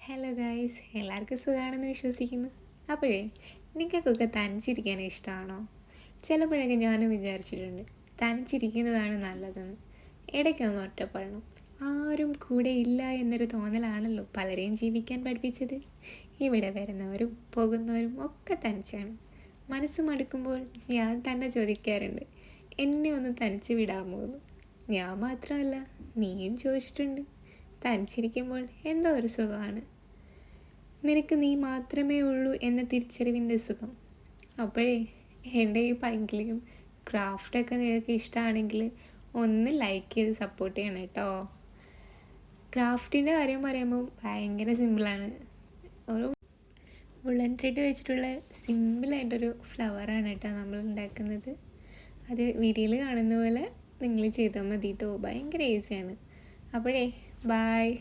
Hello guys, എല്ലാവർക്കും സുഖമാണെന്ന് വിശ്വസിക്കുന്നു. അപ്പോഴേ നിങ്ങൾക്കൊക്കെ തനിച്ചിരിക്കാൻ ഇഷ്ടമാണോ? ചിലപ്പോഴൊക്കെ ഞാനും വിചാരിച്ചിട്ടുണ്ട് തനിച്ചിരിക്കുന്നതാണ് നല്ലതെന്ന്. ഇടയ്ക്കൊന്ന് ഒറ്റപ്പെടണം. ആരും കൂടെ ഇല്ല എന്നൊരു തോന്നലാണല്ലോ പലരെയും ജീവിക്കാൻ പഠിപ്പിച്ചത്. ഇവിടെ വരുന്നവരും പോകുന്നവരും ഒക്കെ തനിച്ചാണ്. മനസ്സ് മടുക്കുമ്പോൾ ഞാൻ തന്നെ ചോദിക്കാറുണ്ട്, എന്നെ ഒന്ന് തനിച്ച് വിടാമോ എന്ന്. ഞാൻ മാത്രമല്ല, നീയും ചോദിച്ചിട്ടുണ്ട്. തനിച്ചിരിക്കുമ്പോൾ എന്തോ ഒരു സുഖമാണ്. നിനക്ക് നീ മാത്രമേ ഉള്ളൂ എന്ന തിരിച്ചറിവിൻ്റെ സുഖം. അപ്പോഴേ എൻ്റെ ഈ പൈങ്കിളിയും ക്രാഫ്റ്റൊക്കെ നിങ്ങൾക്ക് ഇഷ്ടമാണെങ്കിൽ ഒന്ന് ലൈക്ക് ചെയ്ത് സപ്പോർട്ട് ചെയ്യണം കേട്ടോ. ക്രാഫ്റ്റിൻ്റെ കാര്യം പറയുമ്പോൾ ഭയങ്കര സിമ്പിളാണ്. ഒരു വുളൻ ത്രെഡ് വെച്ചിട്ടുള്ള സിമ്പിളായിട്ടൊരു ഫ്ലവറാണ് കേട്ടോ നമ്മൾ ഉണ്ടാക്കുന്നത്. അത് വീഡിയോയിൽ കാണുന്ന പോലെ നിങ്ങൾ ചെയ്താൽ മതി കേട്ടോ. ഭയങ്കര ഈസിയാണ്. അപ്പോഴേ ബായ്.